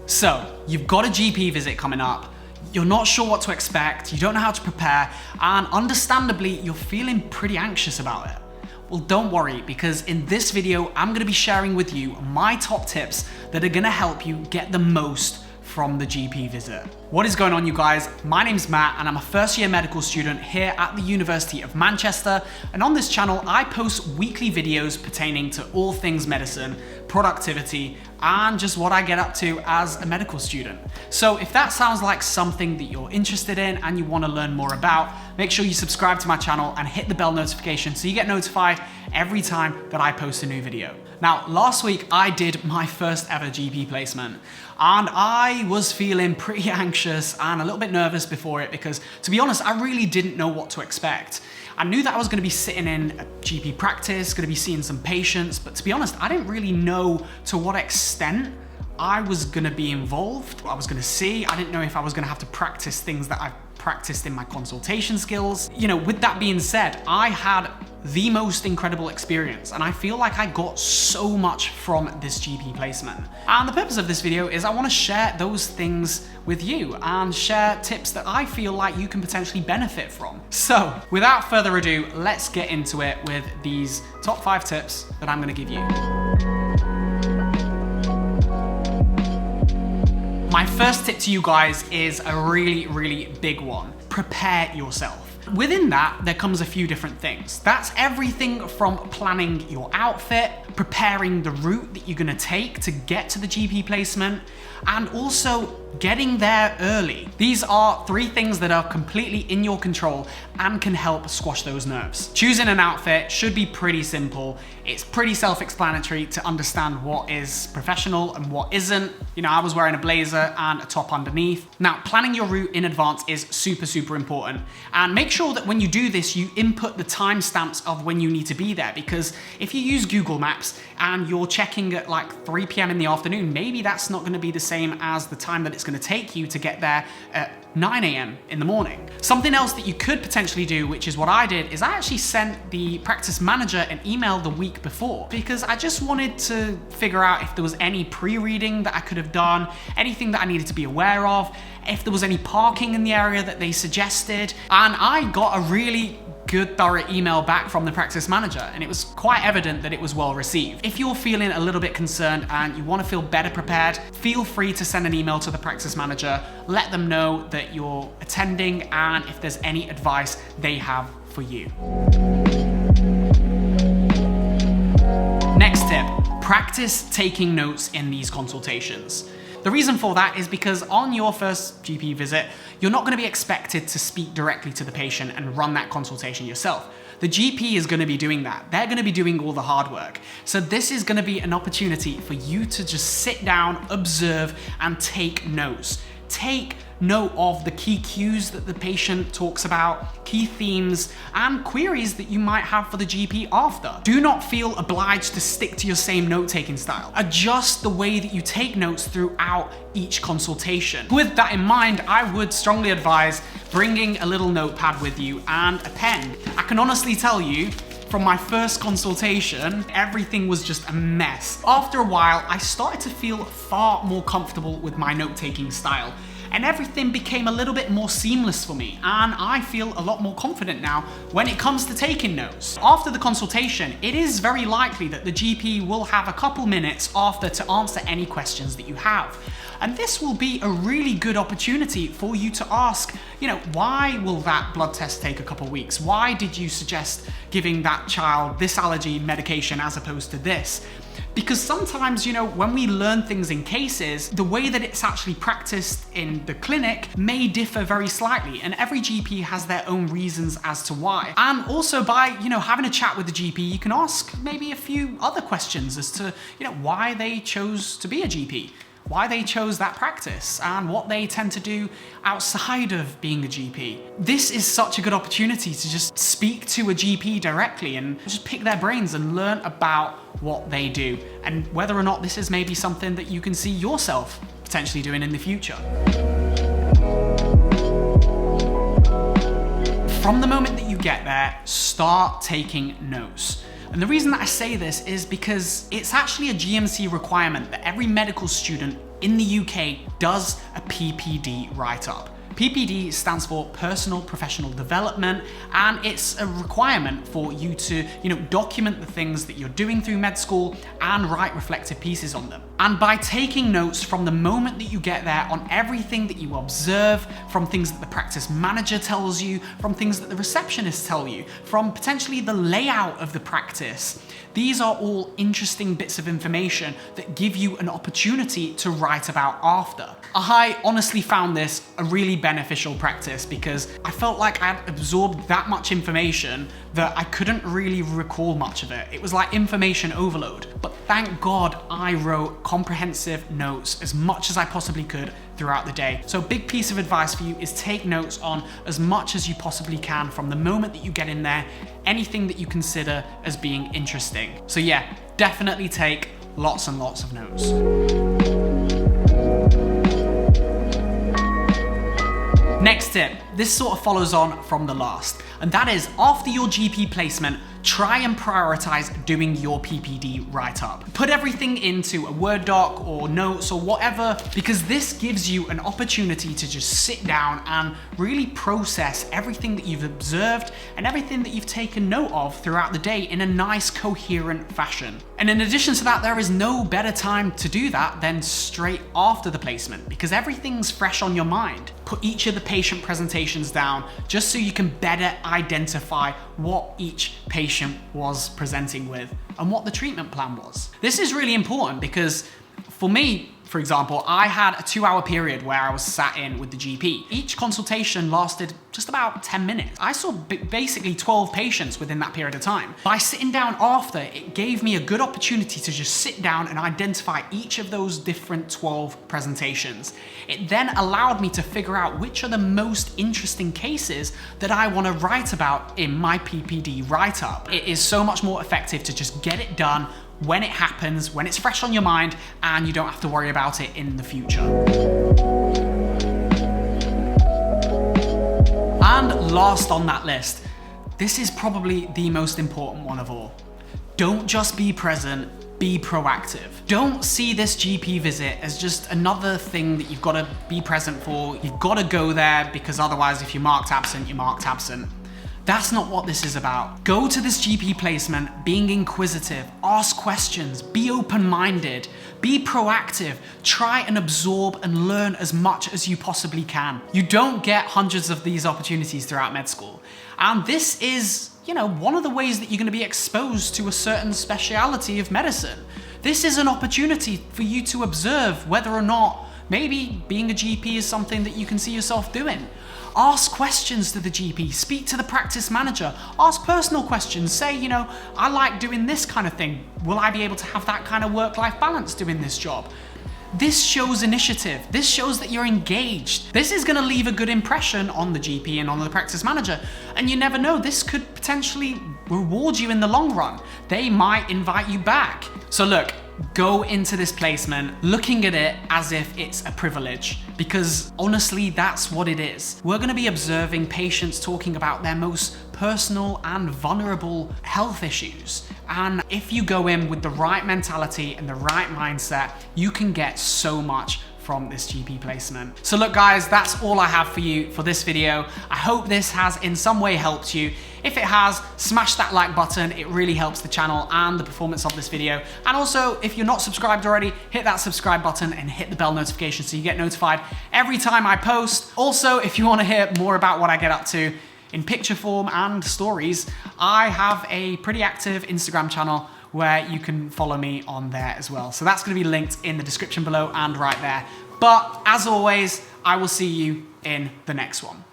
So, you've got a GP visit coming up, you're not sure what to expect, you don't know how to prepare, and understandably, you're feeling pretty anxious about it. Well, don't worry, because in this video, I'm gonna be sharing with you my top tips that are gonna help you get the most from the GP visit. What is going on, you guys? My name's Matt and I'm a first-year medical student here at the University of Manchester, and on this channel I post weekly videos pertaining to all things medicine, productivity, and just what I get up to as a medical student. So if that sounds like something that you're interested in and you want to learn more about, make sure you subscribe to my channel and hit the bell notification so you get notified every time that I post a new video. Now, last week I did my first ever GP placement, and I was feeling pretty anxious and a little bit nervous before it because, to be honest, I really didn't know what to expect. I knew that I was going to be sitting in a GP practice, going to be seeing some patients, but to be honest, I didn't really know to what extent I was going to be involved, what I was going to see. I didn't know if I was going to have to practice things that I've practiced in my consultation skills. You know, with that being said, I had the most incredible experience and I feel like I got so much from this GP placement. And the purpose of this video is I want to share those things with you and share tips that I feel like you can potentially benefit from. So without further ado, let's get into it with these top 5 tips that I'm going to give you. My first tip to you guys is a really big one. Prepare yourself. Within that, there comes a few different things. That's everything from planning your outfit, preparing the route that you're gonna take to get to the GP placement, and also getting there early. These are 3 things that are completely in your control and can help squash those nerves. Choosing an outfit should be pretty simple. It's pretty self-explanatory to understand what is professional and what isn't. You know, I was wearing a blazer and a top underneath. Now, planning your route in advance is super important. And make sure that when you do this, you input the timestamps of when you need to be there, because if you use Google Maps and you're checking at like 3 p.m. in the afternoon, maybe that's not gonna be the same as the time that it's gonna take you to get there at 9 a.m. in the morning. Something else that you could potentially do, which is what I did, is I actually sent the practice manager an email the week before because I just wanted to figure out if there was any pre-reading that I could have done, anything that I needed to be aware of, if there was any parking in the area that they suggested. And I got a really good thorough email back from the practice manager, and it was quite evident that it was well received. If you're feeling a little bit concerned and you want to feel better prepared, feel free to send an email to the practice manager, let them know that you're attending and if there's any advice they have for you. Next tip, practice taking notes in these consultations. The reason for that is because on your first GP visit, you're not going to be expected to speak directly to the patient and run that consultation yourself. The GP is going to be doing that. They're going to be doing all the hard work. So this is going to be an opportunity for you to just sit down, observe, and take notes. Take note of the key cues that the patient talks about, key themes, and queries that you might have for the GP after. Do not feel obliged to stick to your same note-taking style. Adjust the way that you take notes throughout each consultation. With that in mind, I would strongly advise bringing a little notepad with you and a pen. I can honestly tell you, from my first consultation, everything was just a mess. After a while, I started to feel far more comfortable with my note-taking style, and everything became a little bit more seamless for me, and I feel a lot more confident now when it comes to taking notes. After the consultation, it is very likely that the GP will have a couple minutes after to answer any questions that you have. And this will be a really good opportunity for you to ask, you know, why will that blood test take a couple weeks? Why did you suggest giving that child this allergy medication as opposed to this? Because sometimes, you know, when we learn things in cases, the way that it's actually practiced in the clinic may differ very slightly, and every GP has their own reasons as to why. And also by, you know, having a chat with the GP, you can ask maybe a few other questions as to, you know, why they chose to be a GP, why they chose that practice, and what they tend to do outside of being a GP. This is such a good opportunity to just speak to a GP directly and just pick their brains and learn about what they do and whether or not this is maybe something that you can see yourself potentially doing in the future. From the moment that you get there, start taking notes. And the reason that I say this is because it's actually a GMC requirement that every medical student in the UK does a PPD write-up. PPD stands for Personal Professional Development, and it's a requirement for you to, document the things that you're doing through med school and write reflective pieces on them. And by taking notes from the moment that you get there on everything that you observe, from things that the practice manager tells you, from things that the receptionists tell you, from potentially the layout of the practice, these are all interesting bits of information that give you an opportunity to write about after. I honestly found this a really beneficial practice because I felt like I had absorbed that much information that I couldn't really recall much of it. It was like information overload. But thank God I wrote comprehensive notes as much as I possibly could throughout the day. So a big piece of advice for you is take notes on as much as you possibly can from the moment that you get in there, anything that you consider as being interesting. So yeah, definitely take lots and lots of notes. Next tip, this sort of follows on from the last, and that is after your GP placement, try and prioritize doing your PPD write-up. Put everything into a Word doc or notes or whatever, because this gives you an opportunity to just sit down and really process everything that you've observed and everything that you've taken note of throughout the day in a nice, coherent fashion. And in addition to that, there is no better time to do that than straight after the placement, because everything's fresh on your mind. Put each of the patient presentations down just so you can better identify what each patient was presenting with and what the treatment plan was. This is really important because for me, for example, I had a 2-hour period where I was sat in with the GP. Each consultation lasted just about 10 minutes. I saw basically 12 patients within that period of time. By sitting down after, it gave me a good opportunity to just sit down and identify each of those different 12 presentations. It then allowed me to figure out which are the most interesting cases that I want to write about in my PPD write-up. It is so much more effective to just get it done when it happens, when it's fresh on your mind, and you don't have to worry about it in the future. And last on that list, this is probably the most important one of all. Don't just be present, be proactive. Don't see this GP visit as just another thing that you've got to be present for. You've got to go there because otherwise if you're marked absent, you're marked absent. That's not what this is about. Go to this GP placement being inquisitive, ask questions, be open-minded, be proactive, try and absorb and learn as much as you possibly can. You don't get hundreds of these opportunities throughout med school. And this is, one of the ways that you're going to be exposed to a certain speciality of medicine. This is an opportunity for you to observe whether or not maybe being a GP is something that you can see yourself doing. Ask questions to the GP, speak to the practice manager, ask personal questions, say, I like doing this kind of thing. Will I be able to have that kind of work-life balance doing this job? This shows initiative. This shows that you're engaged. This is going to leave a good impression on the GP and on the practice manager. And you never know, this could potentially reward you in the long run. They might invite you back. So look, go into this placement looking at it as if it's a privilege, because honestly, that's what it is. We're going to be observing patients talking about their most personal and vulnerable health issues. And if you go in with the right mentality and the right mindset, you can get so much from this GP placement. So look guys, that's all I have for you for this video. I hope this has in some way helped you. If it has, smash that like button. It really helps the channel and the performance of this video. And also, if you're not subscribed already, hit that subscribe button and hit the bell notification so you get notified every time I post. Also, if you want to hear more about what I get up to in picture form and stories, I have a pretty active Instagram channel where you can follow me on there as well. So that's going to be linked in the description below and right there. But as always, I will see you in the next one.